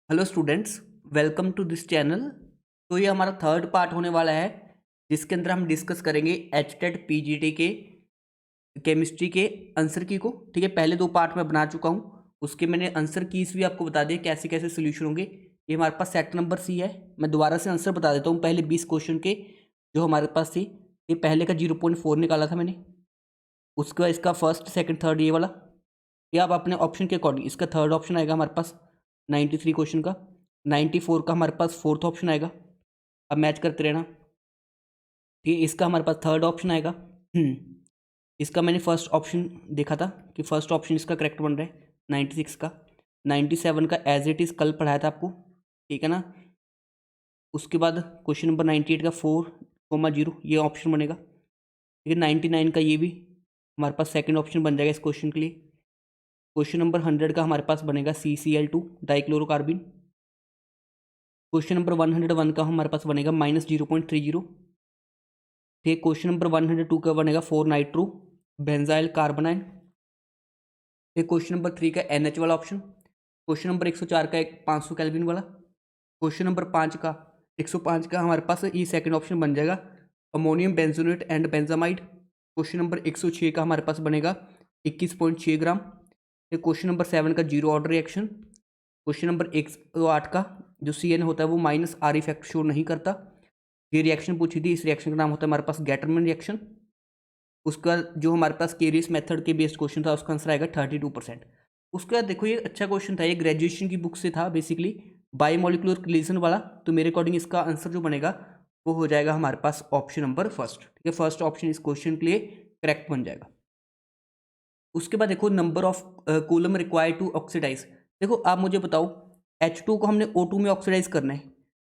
Hello students, welcome to this channel. तो ये हमारा थर्ड पार्ट होने वाला है जिसके अंदर हम डिस्कस करेंगे एचटेट पीजीटी के केमिस्ट्री के आंसर की को। ठीक है, पहले दो पार्ट में बना चुका हूँ, उसके मैंने आंसर कीज भी आपको बता दिए कैसे कैसे सोल्यूशन होंगे। ये हमारे पास सेट नंबर सी है। मैं दोबारा से आंसर बता देता हूँ पहले 20 क्वेश्चन के जो हमारे पास थे। ये पहले का 0.4 निकाला था मैंने, उसके बाद इसका फर्स्ट सेकंड थर्ड ये वाला। ये आप अपने ऑप्शन के अकॉर्डिंग, इसका थर्ड ऑप्शन आएगा हमारे पास 93 क्वेश्चन का, 94 का हमारे पास फोर्थ ऑप्शन आएगा। अब मैच करते रहना। ठीक है, इसका हमारे पास थर्ड ऑप्शन आएगा। इसका मैंने फर्स्ट ऑप्शन देखा था कि फर्स्ट ऑप्शन इसका करेक्ट बन रहा है 96 का। 97 का एज इट इज़ कल पढ़ाया था आपको, ठीक है ना। उसके बाद क्वेश्चन नंबर 98 का 4,0 ये ऑप्शन बनेगा। ठीक है, 99 का ये भी हमारे पास सेकंड ऑप्शन बन जाएगा इस क्वेश्चन के लिए। क्वेश्चन नंबर 100 का हमारे पास बनेगा CCl2 डाइक्लोरोकार्बिन। क्वेश्चन नंबर 101 का हमारे पास बनेगा -0.30। फिर क्वेश्चन नंबर 102 का बनेगा 4 नाइट्रो बेंजाइल कार्बोनाइल। फिर क्वेश्चन नंबर 3 का NH वाला ऑप्शन। क्वेश्चन नंबर 104 का एक 500 केल्विन वाला। क्वेश्चन नंबर 5 का 105 का हमारे पास ये सेकंड ऑप्शन बन जाएगा ammonium benzoate and benzamide. Question number 106 का हमारे पास बनेगा 21.6 ग्राम। फिर क्वेश्चन नंबर 7 का zero order reaction. Question number 108 का जो CN होता है वो -R इफेक्ट शो नहीं करता। ये रिएक्शन पूछी थी, इस रिएक्शन का नाम होता है हमारे पास गैटरमैन रिएक्शन। उसका जो हमारे पास केरियस मेथड के बेस्ड क्वेश्चन था उसका आंसर आएगा 32%। उसके बाद देखो ये अच्छा क्वेश्चन था, ये ग्रेजुएशन की बुक से था बेसिकली, बायोमोलिकुलर कोलिजन वाला। तो मेरे अकॉर्डिंग इसका आंसर जो बनेगा वो हो जाएगा हमारे पास ऑप्शन नंबर फर्स्ट। ठीक है, फर्स्ट ऑप्शन इस क्वेश्चन के लिए करेक्ट बन जाएगा। उसके बाद देखो number of coulomb required to oxidise. देखो आप मुझे बताओ, H2 को हमने O2 में ऑक्सीडाइज करना है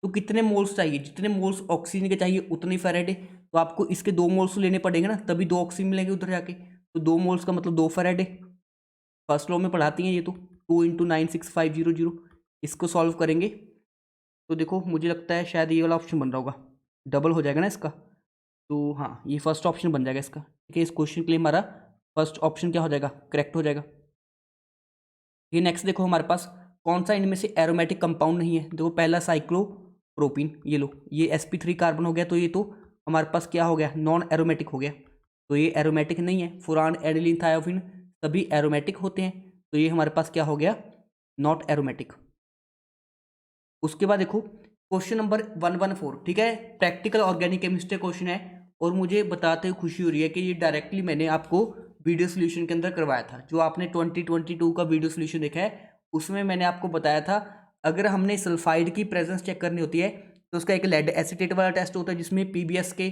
तो कितने मोल्स चाहिए, जितने मोल्स ऑक्सीजन के चाहिए उतनी फेराडे। तो आपको इसके 2 मोल्स लेने पड़ेंगे ना, तभी 2 ऑक्सीजन मिलेंगे उधर जाके। तो 2 मोल्स का मतलब 2 फेराडे। फर्स्ट लॉ में पढ़ाती हैं ये तो। 2 × 96500, इसको सॉल्व करेंगे तो देखो मुझे लगता है शायद ये वाला ऑप्शन बन रहा होगा, डबल हो जाएगा ना इसका। तो हाँ, ये फर्स्ट ऑप्शन बन जाएगा इसका। ठीक है, इस क्वेश्चन के लिए हमारा फर्स्ट ऑप्शन क्या हो जाएगा, करेक्ट हो जाएगा। ये नेक्स्ट देखो हमारे पास कौन सा इनमें से एरोमेटिक कंपाउंड नहीं है। देखो पहला साइक्लोप्रोपीन, ये लो, ये sp3 कार्बन हो गया, तो ये तो हमारे पास क्या हो गया, नॉन एरोमेटिक हो गया। तो ये एरोमेटिक नहीं है। फुरान एडिलीन थायोफिन सभी एरोमेटिक होते हैं, तो ये हमारे पास क्या हो गया, नॉट एरोमेटिक। उसके बाद देखो क्वेश्चन नंबर 114, ठीक है, प्रैक्टिकल ऑर्गेनिक केमिस्ट्री क्वेश्चन है। और मुझे बताते हुए खुशी हो रही है कि ये डायरेक्टली मैंने आपको वीडियो सोल्यूशन के अंदर करवाया था। जो आपने 2022 का वीडियो सोल्यूशन देखा है उसमें मैंने आपको बताया था, अगर हमने सल्फाइड की प्रेजेंस चेक करनी होती है तो उसका एक लेड एसीटेट वाला टेस्ट होता है जिसमें PBS के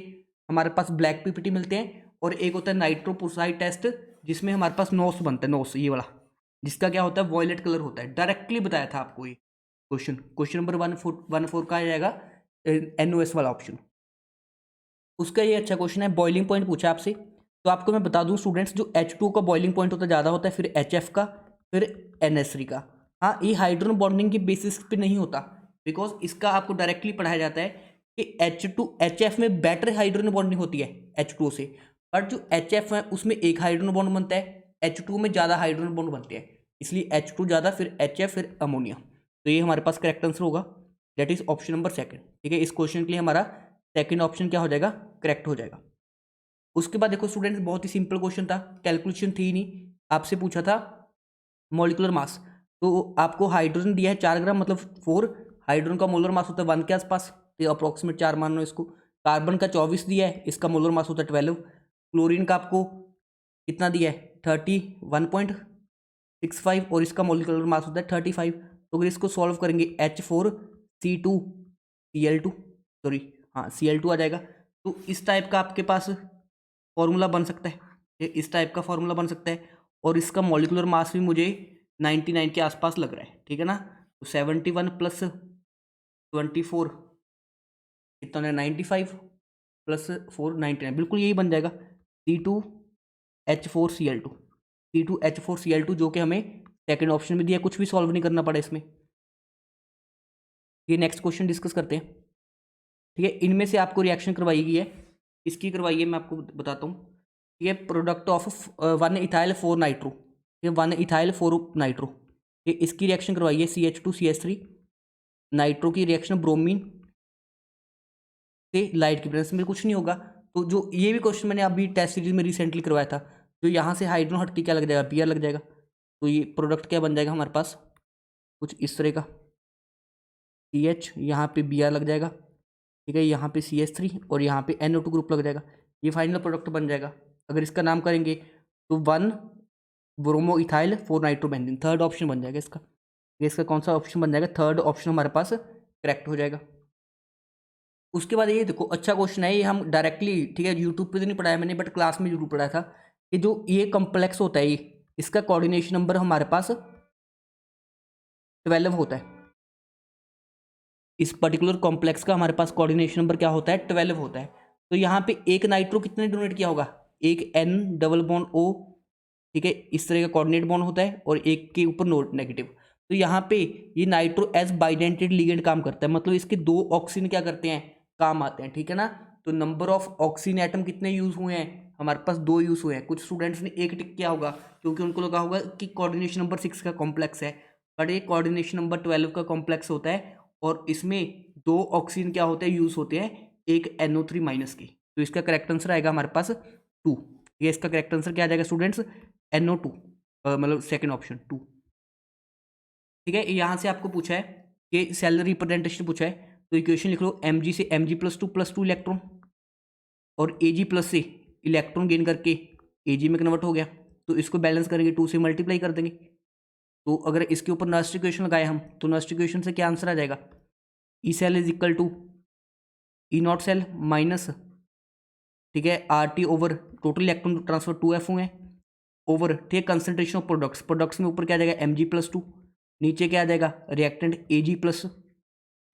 हमारे पास ब्लैक PPT मिलते हैं, और एक होता है नाइट्रोपोसाइड टेस्ट जिसमें हमारे पास नोस बनता है, नोस ये वाला, जिसका क्या होता है, वॉयलेट कलर होता है। डायरेक्टली बताया था आपको ये क्वेश्चन नंबर 114 का आ जाएगा NOS वाला ऑप्शन। उसका ये अच्छा क्वेश्चन है, बॉइलिंग पॉइंट पूछा आपसे। तो आपको मैं बता दूं स्टूडेंट्स, जो H2 का बॉइलिंग पॉइंट होता है ज़्यादा होता है, फिर HF का, फिर NS3 का। हाँ, ये हाइड्रोजन बॉन्डिंग के बेसिस पे नहीं होता, बिकॉज इसका आपको डायरेक्टली पढ़ाया जाता है कि HF में बेटर हाइड्रोजन बॉन्डिंग होती है H2 से, बट जो HF है उसमें एक हाइड्रोजन बॉन्ड बनता है, H2 में ज़्यादा हाइड्रोजन बॉन्ड बनते हैं, इसलिए H2 ज़्यादा, फिर HF, फिर अमोनिया। तो ये हमारे पास करेक्ट आंसर होगा, that is option number second. ठीक है, इस क्वेश्चन के लिए हमारा सेकंड ऑप्शन क्या हो जाएगा, करेक्ट हो जाएगा। उसके बाद देखो स्टूडेंट्स, बहुत ही सिंपल क्वेश्चन था, कैलकुलेशन थी नहीं, आपसे पूछा था मॉलिकुलर मास। तो आपको हाइड्रोजन दिया है 4 ग्राम, मतलब 4, हाइड्रोजन का मोलर मास होता है 1 के आसपास, तो अप्रोक्सीमेट 4 मान लो इसको। कार्बन का 24 दिया है, इसका मोलर मास होता है 12। क्लोरीन का आपको कितना दिया है, 31.65, और इसका मोलिकुलर मास होता है 35। तो अगर इसको सॉल्व करेंगे H4C2Cl2, सॉरी हाँ Cl2 आ जाएगा। तो इस टाइप का आपके पास फॉर्मूला बन सकता है, ये इस टाइप का फॉर्मूला बन सकता है। और इसका मॉलिकुलर मास भी मुझे 99 के आसपास लग रहा है, ठीक है ना। तो 71 + 24 कितना है, 95 + 4 99, बिल्कुल यही बन जाएगा C2H4Cl2। C2H4Cl2 जो कि हमें सेकंड ऑप्शन में दिया, कुछ भी सॉल्व नहीं करना पड़ा इसमें। ये नेक्स्ट क्वेश्चन डिस्कस करते हैं। ठीक है, इनमें से आपको रिएक्शन करवाई गई है, इसकी करवाई है, मैं आपको बताता हूँ। ये प्रोडक्ट ऑफ 1 इथाइल 4 नाइट्रो, ये 1 इथाइल 4 नाइट्रो, ये इसकी रिएक्शन करवाई है CH2CH3। नाइट्रो की रिएक्शन ब्रोमीन से लाइट की प्रेजेंस में कुछ नहीं होगा। तो जो ये भी क्वेश्चन मैंने अभी टेस्ट सीरीज में रिसेंटली करवाया था, जो यहाँ से हाइड्रोजन हट के क्या लग जाएगा, Br लग जाएगा। तो ये प्रोडक्ट क्या बन जाएगा हमारे पास, कुछ इस तरह का, CH, यहाँ पे Br लग जाएगा, ठीक है, यहाँ पे CH3 और यहाँ पे NO2 ग्रुप लग जाएगा। ये फाइनल प्रोडक्ट बन जाएगा। अगर इसका नाम करेंगे तो 1 bromo ethyl 4 nitrobenzene, third option बन जाएगा इसका। ये इसका कौन सा ऑप्शन बन जाएगा, थर्ड ऑप्शन हमारे पास करेक्ट हो जाएगा। उसके बाद ये देखो, अच्छा क्वेश्चन है ये, हम डायरेक्टली, ठीक है, यूट्यूब पे तो नहीं पढ़ाया मैंने, बट क्लास में जरूर पढ़ाया था कि जो ये कॉम्प्लेक्स होता है ये, इसका कोऑर्डिनेशन नंबर हमारे पास 12 होता है। इस पर्टिकुलर कॉम्प्लेक्स का हमारे पास कोऑर्डिनेशन नंबर क्या होता है, 12 होता है। तो यहाँ पे एक नाइट्रो कितने डोनेट किया होगा, एक N डबल बॉन्ड O, ठीक है, इस तरह का कोऑर्डिनेट बॉन्ड होता है और एक के ऊपर नोट नेगेटिव। तो यहाँ पे ये नाइट्रो एज बाइडेंटेड लिगेंड काम करता है, मतलब इसके 2 ऑक्सीजन क्या करते हैं, काम आते हैं, ठीक है ना। तो नंबर ऑफ ऑक्सीजन एटम कितने यूज हुए हैं, हमारे पास 2 यूज हुए हैं। कुछ स्टूडेंट्स ने 1 टिक किया होगा क्योंकि उनको लगा होगा कि कोऑर्डिनेशन नंबर 6 का कॉम्प्लेक्स है, बट ये कोऑर्डिनेशन नंबर 12 का कॉम्प्लेक्स होता है और इसमें 2 ऑक्सीजन क्या होते हैं, यूज होते हैं, एक NO3 माइनस की। तो इसका करेक्ट आंसर आएगा हमारे पास 2। ये इसका करेक्ट आंसर क्या आ जाएगा स्टूडेंट्स, NO2, मतलब सेकंड ऑप्शन 2, ठीक है। यहाँ से आपको पूछा है कि सेल रिप्रेजेंटेशन पूछा है, तो इक्वेशन लिख लो, Mg से Mg+2 इलेक्ट्रॉन और Ag+ से इलेक्ट्रॉन गेन करके Ag में कन्वर्ट हो गया, तो इसको बैलेंस करेंगे, 2 से मल्टीप्लाई कर देंगे। तो अगर इसके ऊपर नस्ट इक्वेशन लगाए हम, तो नस्ट इक्वेशन से क्या आंसर आ जाएगा, E cell is equal to E0 cell minus, ठीक है, RT over total electron transfer 2F हुए ओवर, ठीक है, कंसंट्रेशन ऑफ प्रोडक्ट्स, प्रोडक्ट्स में ऊपर क्या आ जाएगा Mg+2, नीचे क्या आ जाएगा रिएक्टेंट Ag+,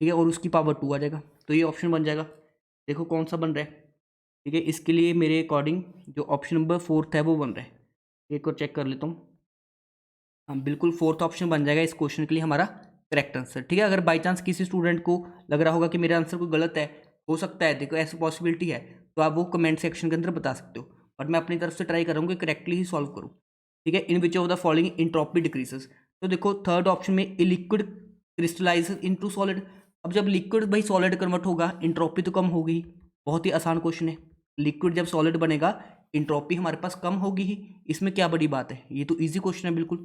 ठीक है, और उसकी पावर 2 आ जाएगा। तो ये ऑप्शन बन जाएगा। देखो कौन सा बन रहा है, ठीक है, इसके लिए मेरे अकॉर्डिंग जो ऑप्शन नंबर 4 है वो बन रहा है। एक और चेक कर लेता हूँ, हाँ बिल्कुल 4th ऑप्शन बन जाएगा इस क्वेश्चन के लिए हमारा करेक्ट आंसर, ठीक है। अगर बाई चांस किसी स्टूडेंट को लग रहा होगा कि मेरा आंसर कोई गलत है, हो सकता है, देखो ऐसी पॉसिबिलिटी है, तो आप वो कमेंट सेक्शन के अंदर बता सकते हो, और मैं अपनी तरफ से ट्राई करूँगा कि करेक्टली ही सॉल्व करूँ, ठीक है। In which of the following entropy decreases, तो देखो थर्ड ऑप्शन में a liquid crystallize into solid. अब जब लिक्विड भाई सॉलिड कन्वर्ट होगा, इंट्रोपी तो कम होगी, बहुत ही आसान क्वेश्चन है। लिक्विड जब सॉलिड बनेगा, इंट्रोपी हमारे पास कम होगी ही, इसमें क्या बड़ी बात है, ये तो ईजी क्वेश्चन है, बिल्कुल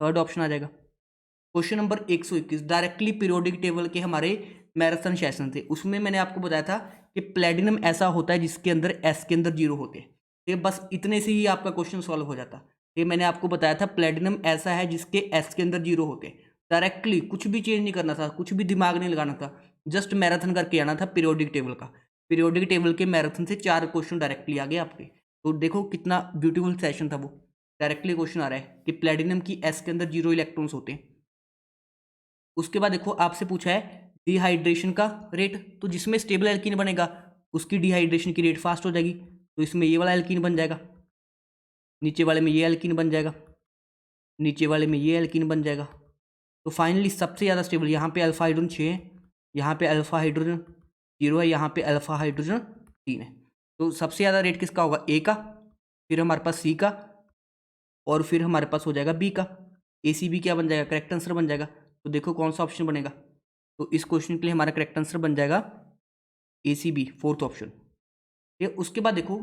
थर्ड ऑप्शन आ जाएगा। Question number 121, directly periodic table के हमारे मैराथन सेशन थे, उसमें मैंने आपको बताया था कि प्लेटिनम ऐसा होता है जिसके अंदर S के अंदर 0 होते हैं, ये बस इतने से ही आपका क्वेश्चन सॉल्व हो जाता। ये मैंने आपको बताया था, प्लेटिनम ऐसा है जिसके S के अंदर 0 होते हैं। डायरेक्टली कुछ भी चेंज नहीं करना था, कुछ भी दिमाग नहीं लगाना था, जस्ट मैराथन करके आना था पीरियोडिक टेबल का। पीरियोडिक टेबल के मैराथन से 4 क्वेश्चन डायरेक्टली आ गए आपके। तो देखो कितना ब्यूटीफुल सेशन था वो, डायरेक्टली क्वेश्चन आ रहा है कि प्लेटिनम की S के अंदर 0 इलेक्ट्रॉन्स होते हैं। उसके बाद देखो आपसे पूछा है डिहाइड्रेशन का रेट, तो जिसमें स्टेबल एल्कीन बनेगा उसकी डिहाइड्रेशन की रेट फास्ट हो जाएगी, तो इसमें ये वाला एल्कीन बन जाएगा, नीचे वाले में ये एल्कीन बन जाएगा, नीचे वाले में ये एल्कीन बन जाएगा। तो फाइनली सबसे ज़्यादा स्टेबल यहाँ पे अल्फा हाइड्रोजन 6 है, यहाँ पे अल्फा हाइड्रोजन 0 है, यहाँ पे अल्फा हाइड्रोजन 3 है। तो सबसे ज़्यादा रेट किसका होगा, ए का, फिर हमारे पास सी का, और फिर हमारे पास हो जाएगा बी का। ACB क्या बन जाएगा, करेक्ट आंसर बन जाएगा। तो देखो कौन सा ऑप्शन बनेगा, तो इस क्वेश्चन के लिए हमारा करेक्ट आंसर बन जाएगा ACB, 4th ऑप्शन। ठीक है, उसके बाद देखो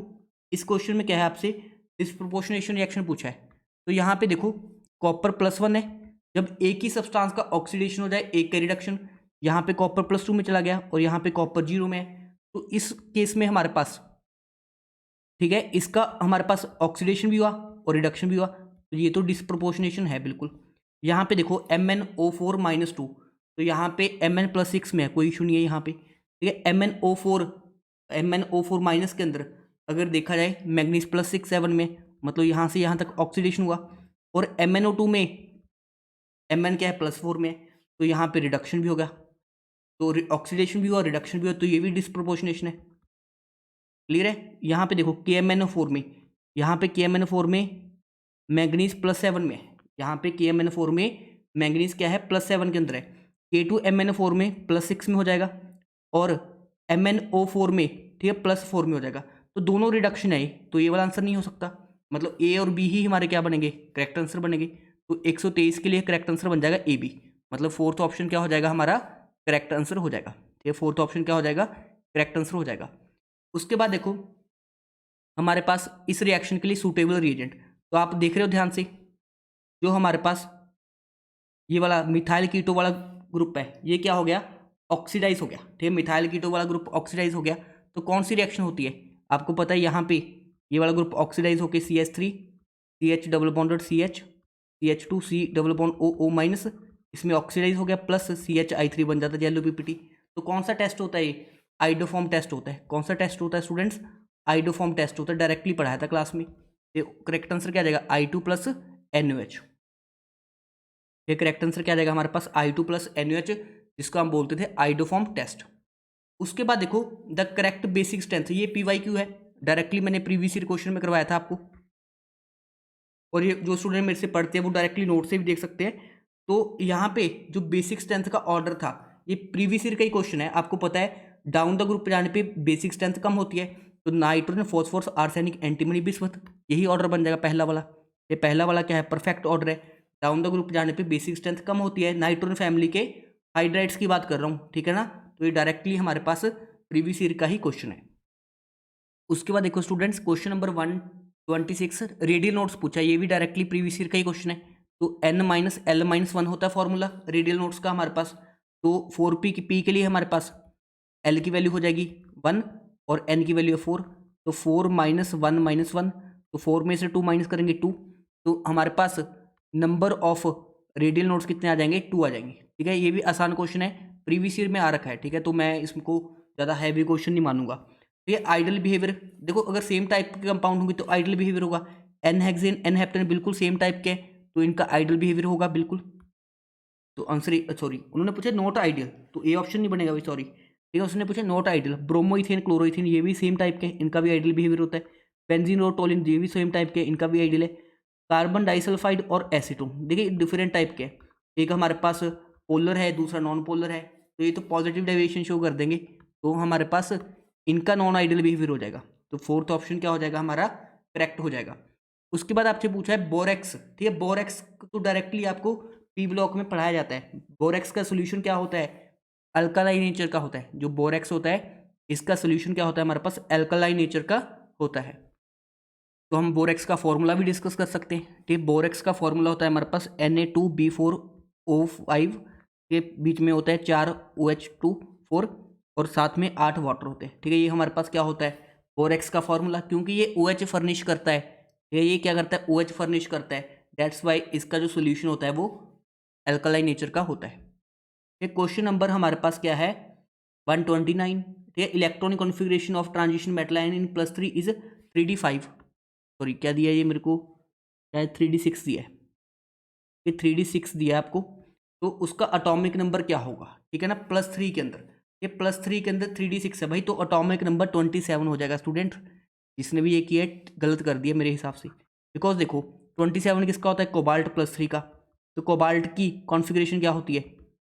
इस क्वेश्चन में क्या है, आपसे डिस्प्रोपोर्शनेशन रिएक्शन पूछा है। तो यहाँ पे देखो कॉपर +1 है, जब एक ही सब्सटेंस का ऑक्सीडेशन हो जाए, एक का रिडक्शन, यहाँ पे कॉपर +2 में चला गया और यहाँ पे कॉपर 0 में है, तो इस केस में हमारे पास, ठीक है, इसका हमारे पास ऑक्सीडेशन भी हुआ और रिडक्शन भी हुआ, तो ये तो डिस्प्रोपोर्शनेशन है बिल्कुल। यहाँ पे देखो MnO4-2, तो यहाँ पे Mn+6 में है, कोई इशू नहीं है यहाँ पे, ठीक है। MnO4 के अंदर अगर देखा जाए मैग्नीज +6 7 में, मतलब यहाँ से यहाँ तक ऑक्सीडेशन हुआ, और MnO2 में Mn क्या है +4 में, तो यहाँ पे रिडक्शन भी होगा, तो ऑक्सीडेशन भी हुआ रिडक्शन भी हुआ, तो ये भी डिस्प्रोपोर्शनेशन है। क्लियर है। यहाँ पे देखो KMnO4 में, यहाँ पे KMnO4 में मैग्नीज +7 में, यहाँ पे KMnO4 में मैग्नीज क्या है +7 के अंदर है, K2MnO4 में +6 में हो जाएगा, और MnO4 में, ठीक है, +4 में हो जाएगा, तो दोनों रिडक्शन है, तो ये वाला आंसर नहीं हो सकता, मतलब A और B ही हमारे क्या बनेंगे, करेक्ट आंसर बनेंगे। तो 123 के लिए करेक्ट आंसर बन जाएगा AB, मतलब 4th ऑप्शन क्या हो जाएगा हमारा करेक्ट आंसर हो जाएगा। ठीक है, फोर्थ ऑप्शन क्या हो जाएगा, करेक्ट आंसर हो जाएगा। उसके बाद देखो हमारे पास इस रिएक्शन के लिए सूटेबल रिएजेंट, तो आप देख रहे हो ध्यान से, जो हमारे पास ये वाला मिथाइल कीटो वाला ग्रुप है ये क्या हो गया, ऑक्सीडाइज हो गया। ठीक है, मिथाइल कीटो वाला ग्रुप ऑक्सीडाइज हो गया। तो कौन सी रिएक्शन होती है, आपको पता है यहाँ पे ये वाला ग्रुप ऑक्सीडाइज होकर CH3 CH double bonded CH CH2 C double bond O minus, इसमें ऑक्सीडाइज हो गया प्लस CHI3 बन जाता है येलो PPT। तो कौन सा टेस्ट होता है ये, आइडोफॉर्म टेस्ट होता है। कौन सा टेस्ट होता है स्टूडेंट्स, आइडोफॉर्म टेस्ट होता है, डायरेक्टली पढ़ाया था क्लास में। ये करेक्ट आंसर क्या आ जाएगा, I2 प्लस NaOH। ये करेक्ट आंसर क्या आ जाएगा हमारे पास, I2 प्लस NaOH, जिसको हम बोलते थे आइडोफॉर्म टेस्ट। उसके बाद देखो द करेक्ट बेसिक स्ट्रेंथ, ये PYQ है, डायरेक्टली मैंने प्रीवियस ईयर क्वेश्चन में करवाया था आपको, और ये जो स्टूडेंट मेरे से पढ़ते हैं वो डायरेक्टली नोट से भी देख सकते हैं। तो यहाँ पे जो बेसिक स्ट्रेंथ का ऑर्डर था, ये प्रीवियस ईयर का ही क्वेश्चन है, आपको पता है डाउन द ग्रुप पे जाने पे बेसिक स्ट्रेंथ कम होती है, तो nitrogen phosphorus arsenic antimony bismuth, यही ऑर्डर बन जाएगा पहला वाला। ये पहला वाला क्या है, परफेक्ट ऑर्डर है। डाउन द ग्रुप जाने पे बेसिक स्ट्रेंथ कम होती है, नाइट्रोजन फैमिली के हाइड्राइड्स की बात कर रहा हूँ, ठीक है ना। तो ये डायरेक्टली हमारे पास प्रीवियस ईयर का ही क्वेश्चन है। उसके बाद देखो students question number 126 radial notes पूछा, ये भी डायरेक्टली प्रीवियस ईयर का ही क्वेश्चन है। तो N-L-1 होता है फॉर्मूला रेडियल नोट्स का हमारे पास। तो 4p की p के लिए हमारे पास L की वैल्यू हो जाएगी 1 और N की वैल्यू है 4, तो 4 -1 -1, तो 4 में से 2 माइनस करेंगे 2, तो हमारे पास नंबर ऑफ रेडियल नोट्स कितने आ जाएंगे, 2 आ जाएंगे। ठीक है, ये भी आसान क्वेश्चन है, प्रीवियस ईयर में आ रखा है। ठीक है, तो मैं इसको ज़्यादा हैवी क्वेश्चन नहीं मानूंगा। तो ये आइडल बिहेवियर, देखो अगर सेम टाइप के कंपाउंड होंगे तो आइडल बिहेवियर होगा। एन हेक्सेन एन हेप्टेन बिल्कुल सेम टाइप के, तो इनका आइडल बिहेवियर होगा बिल्कुल। तो आंसर सॉरी उन्होंने पूछा नॉट आइडियल, तो ए ऑप्शन नहीं बनेगा भाई, सॉरी। ठीक है, उसने पूछा नॉट आइडियल। ब्रोमोइथेन क्लोरोइथेन ये भी सेम टाइप के, इनका भी आइडियल बिहेवियर होता है। बेंजीन और टोलिन ये भी सेम टाइप के, इनका भी आइडियल है। कार्बन डाइसल्फाइड और एसीटोन देखिए डिफरेंट टाइप के, एक हमारे पास पोलर है दूसरा नॉन पोलर है, तो ये तो पॉजिटिव डेविएशन शो कर देंगे, तो हमारे पास इनका नॉन आइडियल बिहेवियर हो जाएगा। तो फोर्थ ऑप्शन क्या हो जाएगा हमारा, करेक्ट हो जाएगा। उसके बाद आपसे पूछा है बोरेक्स, ठीक है, बोरेक्स तो डायरेक्टली आपको पी ब्लॉक में पढ़ाया जाता है। बोरेक्स का सोल्यूशन क्या होता है, अल्कालाइन नेचर का होता है। जो बोरेक्स होता है इसका सोल्यूशन क्या होता है हमारे पास, अल्कालाइन नेचर का होता है। तो हम बोरेक्स का फॉर्मूला भी डिस्कस कर सकते हैं। ठीक, बोरेक्स का फॉर्मूला होता है हमारे पास Na2B4O5 के बीच में होता है 4 OH2 और साथ में 8 वाटर होते हैं। ठीक है, ये हमारे पास क्या होता है बोरेक्स का फॉर्मूला, क्योंकि ये OH फर्निश करता है, ये क्या करता है OH फर्निश करता है, दैट्स वाई इसका जो सोल्यूशन होता है वो अल्कलाइन नेचर का होता है। ठीक, क्वेश्चन नंबर हमारे पास क्या है 129। ठीक है, electronic configuration of transition metal ion in +3 is 3d5, sorry क्या दिया ये मेरे को, शायद 3d6 दिया है, ये 3d6 दिया है आपको, तो उसका अटोमिक नंबर क्या होगा। ठीक है ना, +3 के अंदर, ये +3 के अंदर 3d6 है भाई, तो अटोमिक नंबर 27 हो जाएगा। स्टूडेंट जिसने भी ये किया है गलत कर दिया मेरे हिसाब से, बिकॉज देखो 27 किसका होता है, कोबाल्ट +3 का, तो कोबाल्ट की कॉन्फ़िगरेशन क्या होती है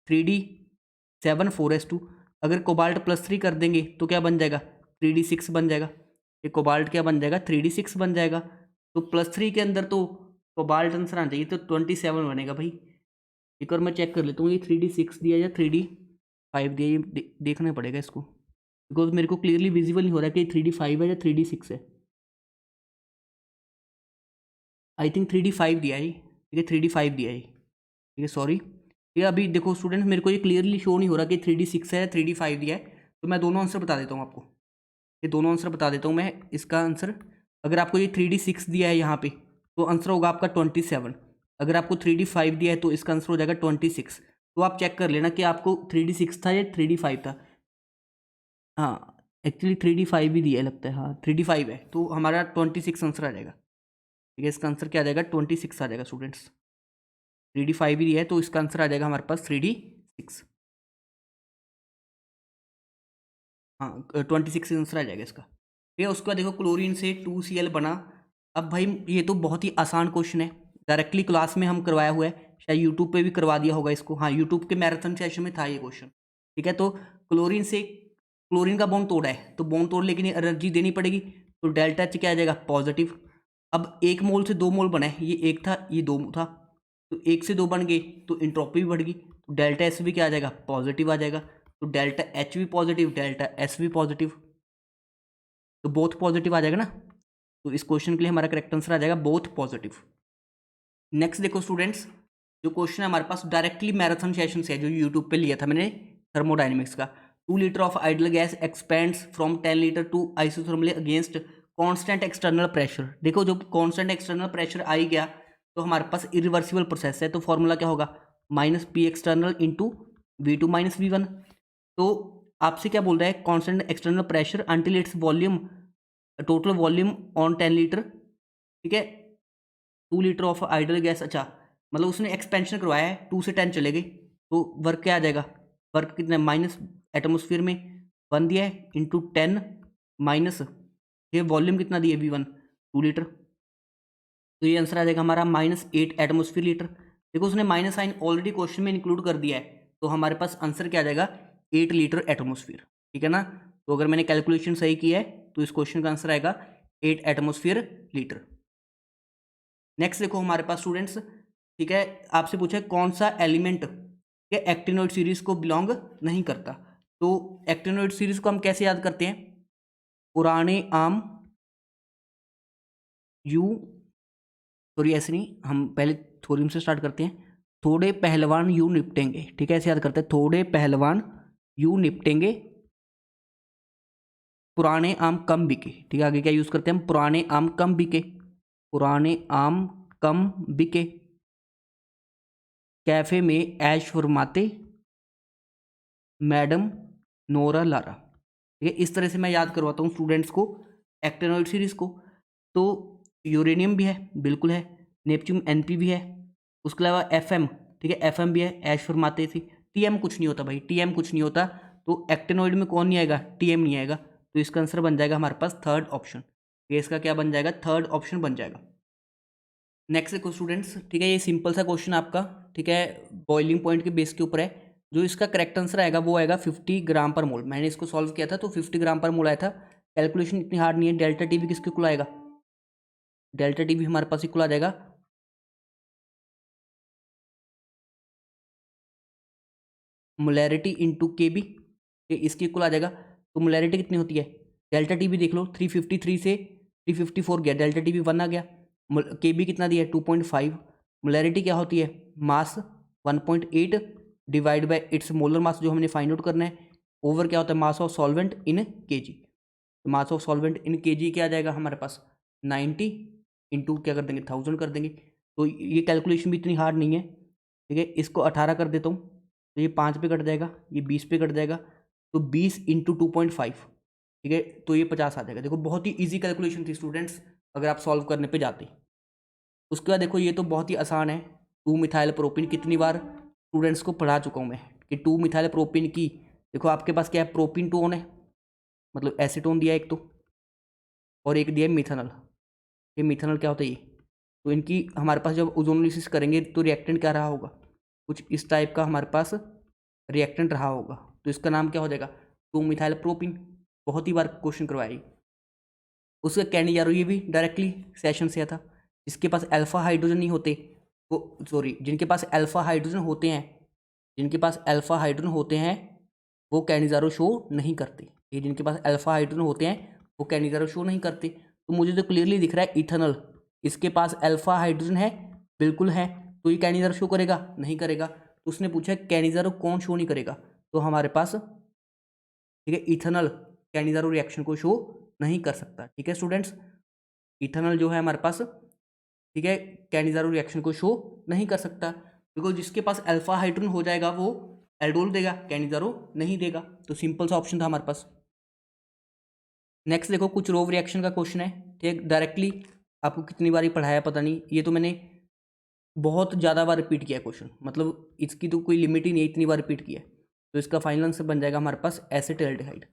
3d7 4s2, अगर कोबाल्ट +3 कर देंगे तो क्या बन जाएगा 3d6 बन जाएगा, ये कोबाल्ट क्या बन जाएगा 3d6 बन जाएगा। तो +3 के अंदर तो कोबाल्ट आंसर आना चाहिए, तो 27 बनेगा भाई। एक और मैं चेक कर लेता हूँ ये 3d6 दिया या 3d5 दिया, ये देखना पड़ेगा इसको, बिकॉज मेरे को क्लियरली विजिबल नहीं हो रहा कि 3d5 है या 3d6 है। आई थिंक 3d5 दिया है, ठीक है 3d5 दिया है, ठीक है सॉरी। ये अभी देखो स्टूडेंट मेरे को ये क्लियरली शो नहीं हो रहा कि 3d6 है या 3d5 दिया है, तो मैं दोनों आंसर बता देता हूँ आपको, ये दोनों आंसर बता देता हूँ मैं। इसका आंसर अगर आपको ये 3d6 दिया है यहाँ पे तो आंसर होगा आपका 27, अगर आपको 3d5 दिया है तो इसका आंसर हो जाएगा 26। तो आप चेक कर लेना कि आपको 3d6 था या 3d5 था। हाँ एक्चुअली 3d5 भी दिया है लगता है, हाँ 3d5 है, तो हमारा 26 आंसर आ जाएगा। ठीक है, इसका आंसर क्या आ जाएगा 26 आ जाएगा स्टूडेंट्स, 3d5 भी दिया है तो इसका आंसर आ जाएगा हमारे पास 3d6। हाँ 26 आंसर आ जाएगा इसका। ठीक है, उसके बाद देखो क्लोरीन से 2Cl बना। अब भाई ये तो बहुत ही आसान क्वेश्चन है, डायरेक्टली क्लास में हम करवाया हुआ है, शायद यूट्यूब पे भी करवा दिया होगा इसको, हाँ यूट्यूब के मैराथन सेशन में था ये क्वेश्चन। ठीक है, तो क्लोरीन से क्लोरीन का बॉन्ड तोड़ा है, तो बॉन्ड तोड़ लेकिन एनर्जी देनी पड़ेगी, तो डेल्टा एच क्या आ जाएगा पॉजिटिव। अब 1 मोल से 2 मोल बना है, ये 1 था ये 2 था, तो 1 से 2 बन गए तो इंट्रोपी भी बढ़ गई, तो डेल्टा एस भी क्या आ जाएगा, पॉजिटिव आ जाएगा। तो डेल्टा एच भी पॉजिटिव, डेल्टा एस भी पॉजिटिव, तो बोथ पॉजिटिव आ जाएगा ना। तो इस क्वेश्चन के लिए हमारा करेक्ट आंसर आ जाएगा बोथ पॉजिटिव। नेक्स्ट देखो स्टूडेंट्स, जो क्वेश्चन है हमारे पास डायरेक्टली मैराथन सेशन से है, जो यूट्यूब पे लिया था मैंने थर्मोडाइनमिक्स का। 2 litre of ideal gas expands from 10 litre to isothermally against constant external pressure. देखो जो कांस्टेंट एक्सटर्नल प्रेशर आ ही गया तो हमारे पास इरिवर्सिबल प्रोसेस है, तो फॉर्मूला क्या होगा, minus P external into V two minus V one. तो आपसे क्या बोल रहा है, constant external pressure until its volume, total volume on 10 litre, ठीक है, 2 लीटर ऑफ आइडियल गैस। अच्छा मतलब उसने एक्सपेंशन करवाया है, 2 से 10 चले गई, तो वर्क क्या आ जाएगा, वर्क कितना, माइनस एटमोसफियर में 1 दिया है इंटू 10 माइनस ये वॉल्यूम कितना दिया V1 2 लीटर, तो ये आंसर आ जाएगा हमारा -8 एटमोसफियर लीटर। देखो उसने माइनस साइन ऑलरेडी क्वेश्चन में इंक्लूड कर दिया है, तो हमारे पास आंसर क्या आ जाएगा 8 लीटर एटमोसफियर, ठीक है ना। तो अगर मैंने कैलकुलेशन सही की है तो इस क्वेश्चन का आंसर आएगा 8 एटमोसफियर लीटर। नेक्स्ट देखो हमारे पास स्टूडेंट्स, ठीक है, आपसे पूछा है कौन सा एलिमेंट के एक्टिनोइड सीरीज को बिलोंग नहीं करता। तो एक्टिनोइड सीरीज को हम कैसे याद करते हैं, पुराने आम यू, सॉरी ऐसे नहीं, हम पहले थ्योरम से स्टार्ट करते हैं, थोड़े पहलवान यूं निपटेंगे, ठीक है, ऐसे याद करते हैं, थोड़े पहलवान यूं निपटेंगे, पुराने आम कम बिके, ठीक है, आगे क्या यूज करते हैं हम, पुराने आम कम बिके, पुराने आम कम बिके, कैफे में ऐश फरमाते मैडम नोरा लारा, ठीक है। इस तरह से मैं याद करवाता हूँ स्टूडेंट्स को एक्टिनोइड सीरीज को। तो यूरेनियम भी है, बिल्कुल है, नेपच्यून NP भी है, उसके अलावा FM, ठीक है, FM भी है, ऐश फरमाते थी, TM कुछ नहीं होता भाई, TM कुछ नहीं होता, तो एक्टिनोइड में कौन नहीं आएगा, TM नहीं आएगा, तो इसका आंसर बन जाएगा हमारे पास थर्ड ऑप्शन, ये इसका क्या बन जाएगा, थर्ड ऑप्शन बन जाएगा। नेक्स्ट देखो स्टूडेंट्स, ठीक है, ये सिंपल सा क्वेश्चन आपका, ठीक है, बॉइलिंग पॉइंट के बेस के ऊपर है। जो इसका करेक्ट आंसर आएगा वो आएगा 50 ग्राम पर मोल। मैंने इसको सॉल्व किया था तो 50 ग्राम पर मोल आया था, कैलकुलेशन इतनी हार्ड नहीं है। डेल्टा टी भी किसके इक्वल आएगा, डेल्टा टी भी हमारे पास इक्वल आ जाएगा मोलैरिटी इंटू के बी, इसके इक्वल आ जाएगा। तो मोलैरिटी कितनी होती है, डेल्टा टी भी देख लो, 353 से 354 गया, डेल्टा टी भी 1 आ गया, के बी कितना दिया है 2.5, मोलैरिटी क्या होती है, मास 1.8 divide by it's molar mass जो हमने फाइंड आउट करना है, ओवर क्या होता है mass of solvent in KG, mass of solvent in KG क्या आ जाएगा हमारे पास 90 इंटू क्या कर देंगे 1000 कर देंगे। तो ये कैलकुलेशन भी इतनी हार्ड नहीं है, ठीक है, इसको 18 कर देता हूँ, तो ये 5 पे कट जाएगा, ये 20 पे कट जाएगा, तो 20 इंटू 2.5, ठीक है, तो ये 50 आ जाएगा। देखो बहुत ही ईजी कैलकुलेशन थी स्टूडेंट्स, अगर आप सॉल्व करने पे जाते। उसके बाद देखो ये तो बहुत ही आसान है, 2 मिथाइल प्रोपिन, कितनी बार स्टूडेंट्स को पढ़ा चुका हूँ मैं कि 2 मिथाइल प्रोपिन की, देखो आपके पास क्या है, प्रोपिन टोन है, मतलब एसीटोन दिया एक तो, और एक दिया है मिथानल। ये मिथानल क्या होता है ये, तो इनकी हमारे पास जब ओजोनोलिसिस करेंगे तो रिएक्टेंट क्या रहा होगा, कुछ इस टाइप का हमारे पास रिएक्टेंट रहा होगा, तो इसका नाम क्या हो जाएगा 2 मिथाइल प्रोपिन। बहुत ही बार क्वेश्चन करवाया। उसका कहने जा रहा हूँ ये भी डायरेक्टली सेशन से आया था, जिसके पास अल्फा हाइड्रोजन नहीं होते वो, सॉरी जिनके पास अल्फा हाइड्रोजन होते हैं, जिनके पास अल्फा हाइड्रोजन होते हैं वो कैनिजारो शो नहीं करते, ये जिनके पास अल्फा हाइड्रोजन होते हैं वो कैनिजारो शो नहीं करते। तो मुझे तो क्लियरली दिख रहा है इथेनॉल, इसके पास अल्फा हाइड्रोजन है, बिल्कुल है, तो ये कैनिजारो शो करेगा, नहीं करेगा। तो उसने पूछा कैनिजारो कौन शो नहीं करेगा, तो हमारे पास, ठीक है, इथेनॉल कैनिजारो रिएक्शन को शो नहीं कर सकता, ठीक है स्टूडेंट्स, इथेनॉल जो है हमारे पास, ठीक है, कैनिजारो रिएक्शन को शो नहीं कर सकता, बिकॉज जिसके पास अल्फा हाइड्रोजन हो जाएगा वो एल्डोल देगा, कैनिजारो नहीं देगा, तो सिंपल सा ऑप्शन था हमारे पास। नेक्स्ट देखो कुछ रोव रिएक्शन का क्वेश्चन है, ठीक है, डायरेक्टली आपको कितनी बार पढ़ाया पता नहीं, ये तो मैंने बहुत ज़्यादा बार रिपीट किया क्वेश्चन, मतलब इसकी तो कोई लिमिट ही नहीं है, इतनी बार रिपीट किया। तो इसका फाइनल आंसर बन जाएगा हमारे पास एसिटाल्डिहाइड,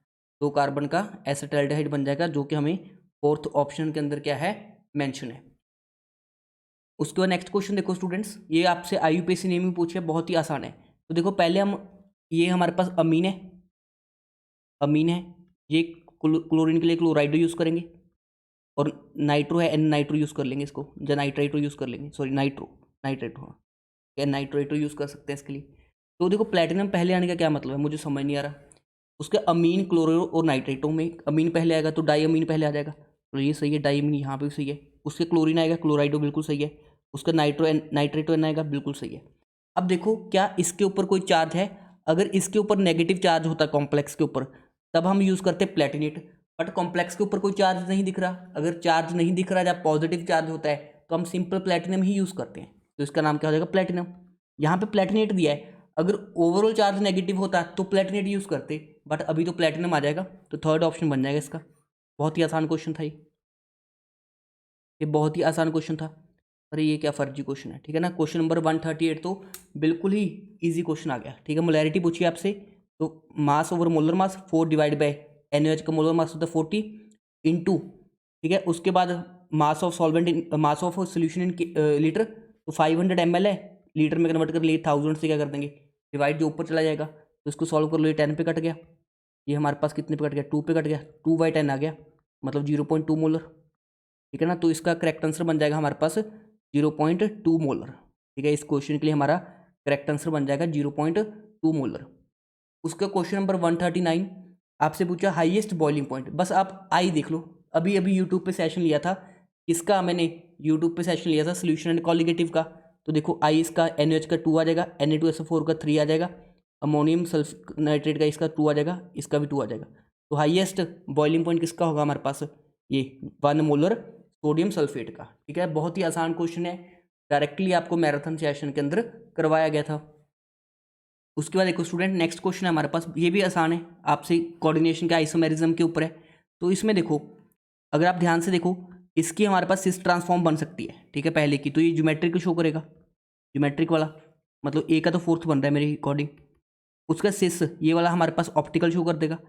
2 कार्बन का एसिटाल्डिहाइड बन जाएगा, जो कि हमें फोर्थ ऑप्शन के अंदर क्या है मेंशन है। उसके बाद नेक्स्ट क्वेश्चन देखो स्टूडेंट्स, ये आपसे IUPAC नेम में पूछे, बहुत ही आसान है। तो देखो पहले हम, ये हमारे पास अमीन है, अमीन है, ये क्लोरीन के लिए क्लोराइड यूज़ करेंगे, और नाइट्रो है N नाइट्रो यूज़ कर लेंगे इसको, या नाइट्राइट्रो यूज़ कर लेंगे, सॉरी नाइट्रो, नाइट्रेटो, हाँ, या नाइट्रेटो यूज़ कर सकते हैं इसके लिए। तो देखो प्लेटिनम पहले आने का क्या मतलब है, मुझे समझ नहीं आ रहा। उसके अमीन, क्लोरो और नाइट्रेटों में अमीन पहले आएगा तो डाई अमीन पहले आ जाएगा, तो ये सही है, डाई अमीन यहाँ पे भी सही है। उसके क्लोरीन आएगा, क्लोराइडो बिल्कुल सही है। उसका नाइट्रेटो एन आएगा, बिल्कुल सही है। अब देखो क्या इसके ऊपर कोई चार्ज है, अगर इसके ऊपर नेगेटिव चार्ज होता है कॉम्प्लेक्स के ऊपर, तब हम यूज़ करते हैं प्लेटिनेट, बट कॉम्प्लेक्स के ऊपर कोई चार्ज नहीं दिख रहा। अगर चार्ज नहीं दिख रहा, जब पॉजिटिव चार्ज होता है तो हम सिंपल प्लेटिनम ही यूज़ करते हैं, तो इसका नाम क्या हो जाएगा, प्लेटिनम। यहाँ पे प्लेटिनेट दिया है, अगर ओवरऑल चार्ज नेगेटिव होता तो प्लेटिनेट यूज़ करते, बट अभी तो प्लेटिनम आ जाएगा, तो थर्ड ऑप्शन बन जाएगा इसका। बहुत ही आसान क्वेश्चन था ये बहुत ही आसान क्वेश्चन था। अरे ये क्या फर्जी क्वेश्चन है, ठीक है ना। क्वेश्चन नंबर 138 तो बिल्कुल ही इजी क्वेश्चन आ गया, ठीक है। मोलैरिटी पूछिए आपसे, तो मास over molar mass 4 divide by NaOH का मोलर मास होता है 40 इंटू, ठीक है। उसके बाद mass of solvent in, mass of solution in litre, तो 500 ml है, लीटर में कन्वर्ट कर लिए 1000 से क्या कर देंगे डिवाइड, जो ऊपर चला जाएगा, तो इसको सॉल्व कर लो, ये 10 पे कट गया, ये हमारे पास कितने पे कट गया, 2 पे कट गया, 2/10 आ गया, मतलब 0.2 मोलर, ठीक है ना। तो इसका करेक्ट आंसर बन जाएगा हमारे पास 0.2 मोलर, ठीक है। इस क्वेश्चन के लिए हमारा करेक्ट आंसर बन जाएगा 0.2 मोलर। उसका क्वेश्चन नंबर 139 आपसे पूछा हाईएस्ट बॉइलिंग पॉइंट, बस आप आई देख लो, अभी अभी यूट्यूब पे सेशन लिया था, इसका मैंने यूट्यूब पे सेशन लिया था सोल्यूशन एंड कॉलिगेटिव का, तो देखो आई इसका NaOH का 2 आ जाएगा, Na2SO4 का 3 आ जाएगा, अमोनियम सल्फ नाइट्रेट का इसका 2 आ जाएगा, इसका भी 2 आ जाएगा। तो हाईएस्ट बॉइलिंग पॉइंट किसका होगा हमारे पास, ये 1 मोलर सोडियम सल्फेट का, ठीक है। बहुत ही आसान क्वेश्चन है, डायरेक्टली आपको मैराथन सेशन के अंदर करवाया गया था। उसके बाद देखो स्टूडेंट, नेक्स्ट क्वेश्चन है हमारे पास, ये भी आसान है, आपसे कोऑर्डिनेशन के आइसोमेरिज्म के ऊपर है। तो इसमें देखो, अगर आप ध्यान से देखो, इसकी हमारे पास सिस ट्रांसफॉर्म बन सकती है, ठीक है, पहले की, तो ये ज्योमेट्रिक शो करेगा, ज्योमेट्रिक वाला, मतलब ए का तो फोर्थ बन रहा है मेरे अकॉर्डिंग। उसका सिस ये वाला हमारे पास ऑप्टिकल शो कर देगा।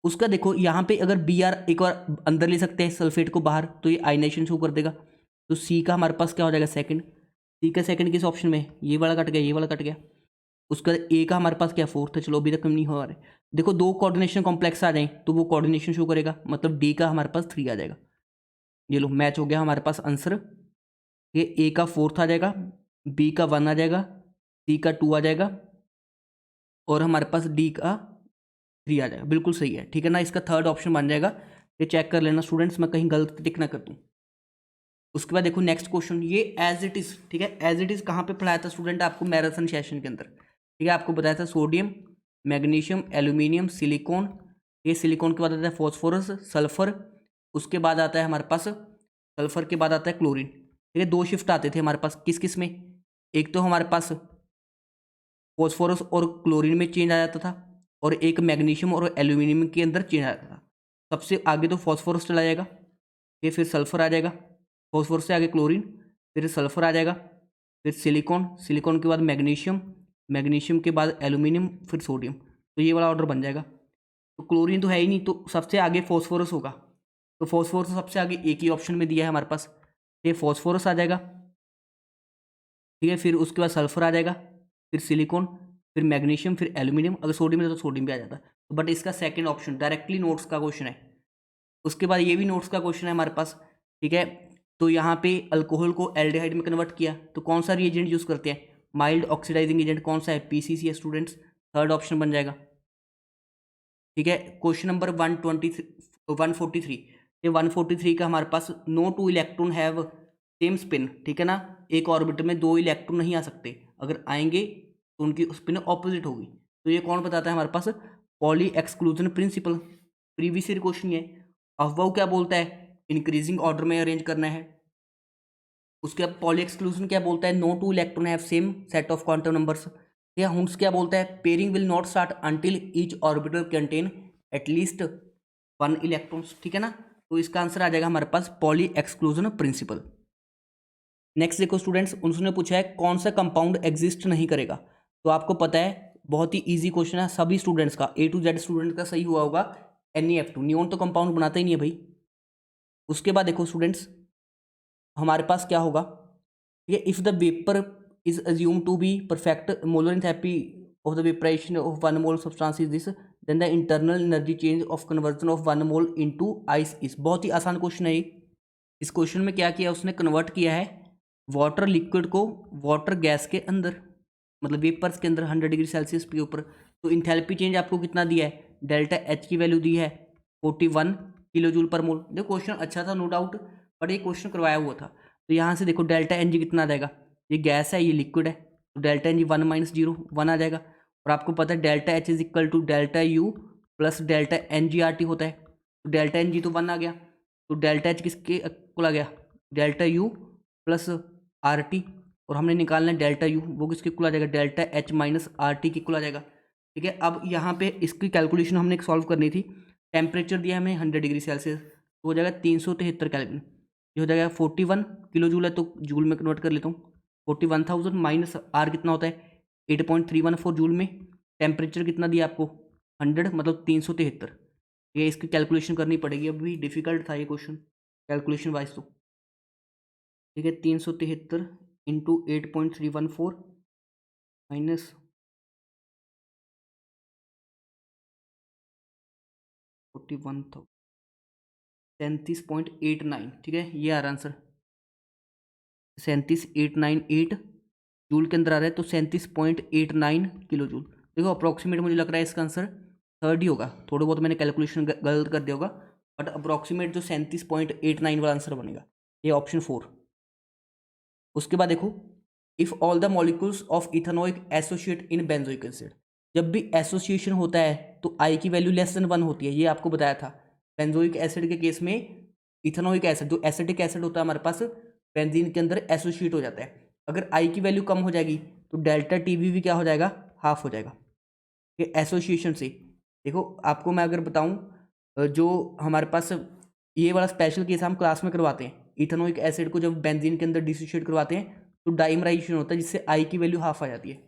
उसका देखो यहाँ पे अगर Br एक और अंदर ले सकते हैं सल्फेट को बाहर, तो ये आइनेशन शो कर देगा। तो सी का हमारे पास क्या हो जाएगा, सेकंड। सी का सेकंड किस ऑप्शन में, ये वाला कट गया, ये वाला कट गया। उसका ए का हमारे पास क्या, फोर्थ है, चलो अभी तक नहीं हो रहा है। देखो दो कोऑर्डिनेशन कॉम्प्लेक्स आ जाए तो वो कोऑर्डिनेशन शो करेगा, मतलब डी का हमारे पास 3 आ जाएगा। ये लो मैच हो गया हमारे पास आंसर, ये ए का 4th आ जाएगा, बी का 1 आ जाएगा, सी का 2 आ जाएगा, और हमारे पास डी का 3 आ जाएगा, बिल्कुल सही है, ठीक है ना। इसका थर्ड ऑप्शन बन जाएगा, ये चेक कर लेना स्टूडेंट्स, मैं कहीं गलत टिक ना कर दूँ। उसके बाद देखो नेक्स्ट क्वेश्चन, ये एज इट इज़, ठीक है, एज इट इज़ कहाँ पे पढ़ाया था स्टूडेंट आपको, मैराथन सेशन के अंदर, ठीक है। आपको बताया था सोडियम, मैग्नीशियम, एल्यूमिनियम, सिलिकॉन, ये सिलिकॉन के बाद आता है फॉस्फोरस, सल्फर, उसके बाद आता है हमारे पास, सल्फर के बाद आता है क्लोरीन, ठीक है। 2 शिफ्ट आते थे हमारे पास, किस किस में, एक तो हमारे पास फॉस्फोरस और क्लोरीन में चेंज आ जाता था, और एक मैग्नीशियम और एल्यूमिनियम के अंदर चेंज आ जाता था। सबसे आगे तो फॉस्फोरस चला जाएगा, ये फिर सल्फर आ जाएगा, फॉस्फोरस से आगे क्लोरीन, फिर सल्फर आ जाएगा, फिर सिलिकॉन, सिलिकॉन के बाद मैग्नीशियम, मैग्नीशियम के बाद एल्यूमिनियम, फिर सोडियम, तो ये वाला ऑर्डर बन जाएगा। तो क्लोरीन तो है ही नहीं, तो सबसे आगे फॉस्फोरस होगा, तो फॉस्फोरस सबसे आगे एक ही ऑप्शन में दिया है हमारे पास, ये फॉस्फोरस आ जाएगा, ठीक है। फिर उसके बाद सल्फर आ जाएगा, फिर सिलिकॉन, फिर मैग्नीशियम, फिर एल्यूमिनियम, अगर सोडियम है तो सोडियम भी आ जाता है, तो बट इसका सेकंड ऑप्शन डायरेक्टली नोट्स का क्वेश्चन है। उसके बाद ये भी नोट्स का क्वेश्चन है हमारे पास, ठीक है। तो यहाँ पे अल्कोहल को एल्डिहाइड में कन्वर्ट किया, तो कौन सा रिएजेंट यूज़ करते हैं, माइल्ड ऑक्सीडाइजिंग एजेंट कौन सा है, PCC है स्टूडेंट्स, थर्ड ऑप्शन बन जाएगा, ठीक है। क्वेश्चन नंबर 143, ये 143 का हमारे पास, no 2 electron have same spin, ठीक है ना। एक ऑर्बिट में 2 इलेक्ट्रॉन नहीं आ सकते, अगर आएंगे तो उनकी स्पिन ऑपोजिट होगी, तो ये कौन बताता है हमारे पास, Pauli exclusion principle, previous year question है। अफवाह क्या बोलता है, इंक्रीजिंग ऑर्डर में अरेंज करना है। उसके बाद पॉली एक्सक्लूजन क्या बोलता है, no 2 electron have same set of quantum numbers. या हुंस क्या बोलता है, pairing will not start until each orbital contain at least 1 electrons, ठीक है ना। तो इसका आंसर आ जाएगा हमारे पास पॉली एक्सक्लूजन प्रिंसिपल। नेक्स्ट देखो स्टूडेंट्स, उन्होंने पूछा है कौन सा कंपाउंड एग्जिस्ट नहीं करेगा, तो आपको पता है बहुत ही इजी क्वेश्चन है, सभी स्टूडेंट्स का A to Z स्टूडेंट का सही हुआ होगा, NeF2, नियोन तो कंपाउंड बनाता ही नहीं है भाई। उसके बाद देखो स्टूडेंट्स, हमारे पास क्या होगा, ठीक है, if the vapour is assume to be perfect molar enthalpy of the vaporisation of 1 mole substance is this, then the internal energy change of conversion of 1 mole into ice is. बहुत ही आसान question है ये। इस question में क्या किया उसने, कन्वर्ट किया है वाटर लिक्विड को वाटर गैस के अंदर, मतलब वेपर्स के अंदर 100 डिग्री सेल्सियस के ऊपर। तो इंथैल्पी चेंज आपको कितना दिया है, डेल्टा एच की वैल्यू दी है 41 किलो जूल पर मोल। देखो क्वेश्चन अच्छा था नो डाउट, बट ये क्वेश्चन करवाया हुआ था। तो यहाँ से देखो डेल्टा एन जी कितना आ जाएगा, ये गैस है ये लिक्विड है, तो डेल्टा एन जी 1 - 0 1 आ जाएगा। और आपको पता है delta H is equal to delta U plus delta N G R T होता है। तो डेल्टा एन जी तो 1 आ गया, तो डेल्टा एच किसके इक्वल आ गया, delta U plus R T. और हमने निकालना है डेल्टा यू, वो किसके इक्वल आ जाएगा, delta H minus R T के इक्वल आ जाएगा। ठीक है, अब यहाँ पे इसकी कैलकुलेशन हमने सॉल्व करनी थी। टेम्परेचर दिया हमें 100 डिग्री सेल्सियस, तो हो जाएगा 373 केल्विन। ये हो जाएगा 41 किलो जूल है, तो जूल में कन्वर्ट कर लेता हूँ। 41,000 माइनस आर कितना होता है 8.314 जूल में। टेम्परेचर कितना दिया आपको 100, मतलब 373। ये इसकी कैलकुलेशन करनी पड़ेगी, अभी डिफिकल्ट था ये क्वेश्चन कैलकुलेशन वाइज। तो ठीक है, 373 इंटू 8.314 माइनस 41,000 37.89। ठीक है, ये आ रहा आंसर 37,898 जूल के अंदर आ रहा है, तो 37.89 किलो जूल। देखो अप्रोक्सीमेट मुझे लग रहा है इसका आंसर थर्ड ही होगा, थोड़ा बहुत मैंने कैलकुलेशन गलत कर दिया होगा, बट अप्रोक्सीमेट जो 37.89 वाला आंसर बनेगा ये ऑप्शन 4। उसके बाद देखो, if all the molecules of ethanoic associate in benzoic acid, जब भी एसोसिएशन होता है तो आई की वैल्यू लेस देन 1 होती है, ये आपको बताया था। बेंजोइक एसिड के केस में इथेनोइक एसिड जो एसिडिक एसिड होता है हमारे पास बेंजीन के अंदर एसोसिएट हो जाता है। अगर आई की वैल्यू कम हो जाएगी तो डेल्टा टी भी क्या हो जाएगा, हाफ हो जाएगा। ये एसोसिएशन से देखो, आपको मैं अगर बताऊं जो हमारे पास ये वाला स्पेशल केस हम क्लास में करवाते हैं, इथेनोइक एसिड को जब बेंजीन के अंदर डिसोसिएट करवाते हैं तो डाइमराइजेशन होता है, जिससे आई की वैल्यू हाफ आ जाती है।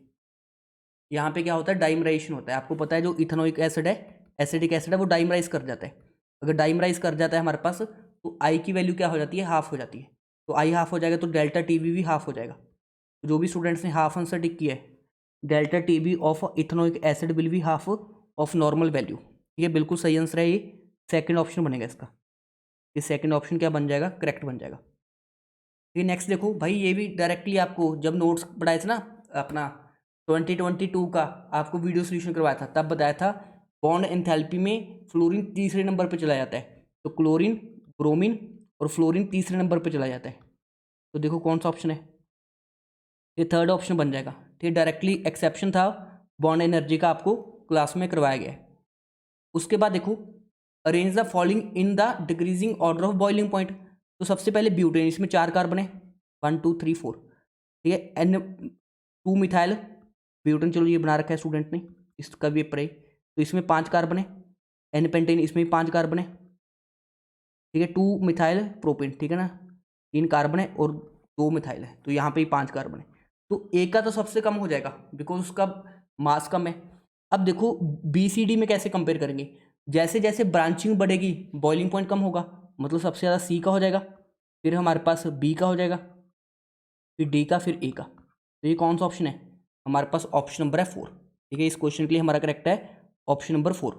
यहाँ पे क्या होता है, डाइमराइजेशन होता है। आपको पता है जो इथेनोइक एसिड है, एसिडिक एसिड है, वो डाइमराइज कर जाता है। अगर डाइमराइज कर जाता है हमारे पास तो आई की वैल्यू क्या हो जाती है, हाफ हो जाती है। तो आई हाफ हो जाएगा तो डेल्टा टी भी हाफ हो जाएगा। तो जो भी स्टूडेंट्स ने हाफ आंसर टिक किया है, delta T B of ethanoic acid will be half of normal value. ये बिल्कुल सही आंसर है, ये सेकंड ऑप्शन बनेगा इसका। ये सेकंड ऑप्शन क्या बन जाएगा, करेक्ट बन जाएगा। ये नेक्स्ट देखो भाई, ये भी डायरेक्टली आपको जब नोट्स पढ़ाए थे ना अपना 2022 का, आपको वीडियो सोल्यूशन करवाया था, तब बताया था बॉन्ड एंथैल्पी में फ्लोरीन तीसरे नंबर पे चला जाता है। तो क्लोरीन, ब्रोमीन और फ्लोरीन तीसरे नंबर पे चला जाता है। तो देखो कौन सा ऑप्शन है, ये थर्ड ऑप्शन बन जाएगा। ठीक, डायरेक्टली एक्सेप्शन था बॉन्ड एनर्जी का, आपको क्लास में करवाया गया है। उसके बाद देखो, arrange the following in the decreasing order of boiling point. तो सबसे पहले ब्यूटेन, इसमें 4 कार्बन है 1 2 3 4। ठीक है, N2 मिथाइल ब्यूटेन, चलो ये बना रखा है स्टूडेंट ने, इसका भी पेपर है। तो इसमें 5 कार्बन है। N पेंटेन, इसमें भी 5 कार्बन है। ठीक है, 2 मिथाइल प्रोपेन, ठीक है ना, 3 कार्बन है और 2 मिथाइल है, तो यहाँ पे 5 कार्बन है। तो ए का तो सबसे कम हो जाएगा बिकॉज उसका मास कम है। अब देखो बी सी डी में कैसे कंपेयर करेंगे, जैसे जैसे ब्रांचिंग बढ़ेगी बॉइलिंग पॉइंट कम होगा, मतलब सबसे ज़्यादा सी का हो जाएगा, फिर हमारे पास बी का हो जाएगा, फिर डी का, फिर ए का। तो ये कौन सा ऑप्शन है, हमारे पास ऑप्शन नंबर है 4। ठीक है, इस क्वेश्चन के लिए हमारा करेक्ट है ऑप्शन नंबर 4।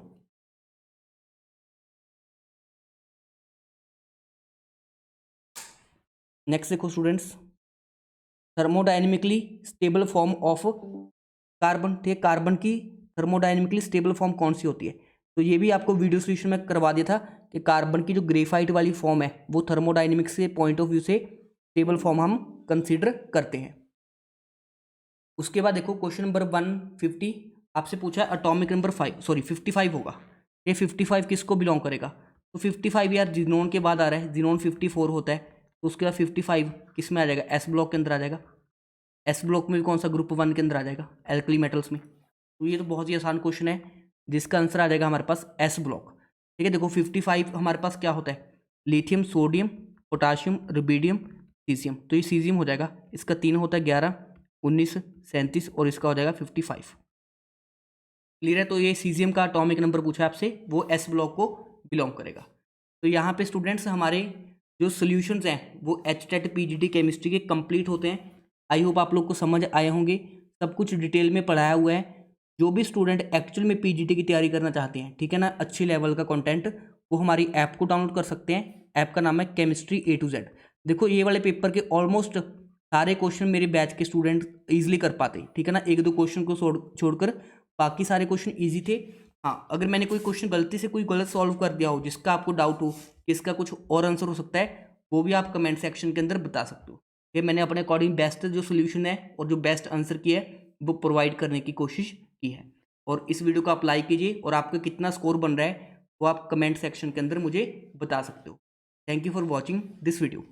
नेक्स्ट देखो students, thermodynamically stable form of carbon. ठीक है, कार्बन की थर्मोडाइनमिकली स्टेबल फॉर्म कौन सी होती है। तो ये भी आपको वीडियो सोल्यूशन में करवा दिया था कि कार्बन की जो ग्रेफाइट वाली फॉर्म है वो थर्मोडाइनमिक्स के पॉइंट ऑफ व्यू से स्टेबल फॉर्म हम कंसीडर करते हैं। उसके बाद देखो क्वेश्चन नंबर 150 आपसे पूछा है अटोमिक नंबर 55 होगा। ये 55 किसको बिलोंग करेगा, तो 55 यार जिनोन के बाद आ रहा है, जिनोन 54 होता है, तो उसके बाद 55 किस में आ जाएगा, एस ब्लॉक के अंदर आ जाएगा। एस ब्लॉक में भी कौन सा, ग्रुप 1 के अंदर आ जाएगा, एल्कली मेटल्स में। तो ये तो बहुत ही आसान क्वेश्चन है, जिसका आंसर आ जाएगा हमारे पास एस ब्लॉक। ठीक है, देखो 55 हमारे पास क्या होता है, lithium, sodium, potassium, rubidium, caesium. तो ये सीजियम हो जाएगा, इसका 3 होता है 11, 19, 37 और इसका हो जाएगा 55। क्लियर है, तो ये सीजियम का एटॉमिक नंबर पूछा है आपसे, वो एस ब्लॉक को बिलोंग करेगा। तो यहाँ पे स्टूडेंट्स हमारे जो सोल्यूशंस हैं वो एचटेट पीजीटी केमिस्ट्री के कंप्लीट होते हैं। आई होप आप लोग को समझ आए होंगे, सब कुछ डिटेल में पढ़ाया हुआ है। जो भी स्टूडेंट एक्चुअल में पीजीटी की तैयारी करना चाहते हैं, ठीक है ना, अच्छे लेवल का कंटेंट, वो हमारी ऐप को डाउनलोड कर सकते हैं। ऐप का नाम है केमिस्ट्री A to Z। देखो ये वाले पेपर के ऑलमोस्ट सारे क्वेश्चन मेरे बैच के स्टूडेंट ईजिली कर पाते, ठीक है ना। एक दो क्वेश्चन को छोड़कर बाकी सारे क्वेश्चन ईजी थे। हाँ, अगर मैंने कोई क्वेश्चन गलती से कोई गलत सॉल्व कर दिया हो, जिसका आपको डाउट हो कि इसका कुछ और आंसर हो सकता है, वो भी आप कमेंट सेक्शन के अंदर बता सकते हो। ये मैंने अपने अकॉर्डिंग बेस्ट जो सोल्यूशन है और जो बेस्ट आंसर की है वो प्रोवाइड करने की कोशिश की है। और इस वीडियो को आप लाइक कीजिए और आपका कितना स्कोर बन रहा है वो आप कमेंट सेक्शन के अंदर मुझे बता सकते हो। Thank you for watching this video.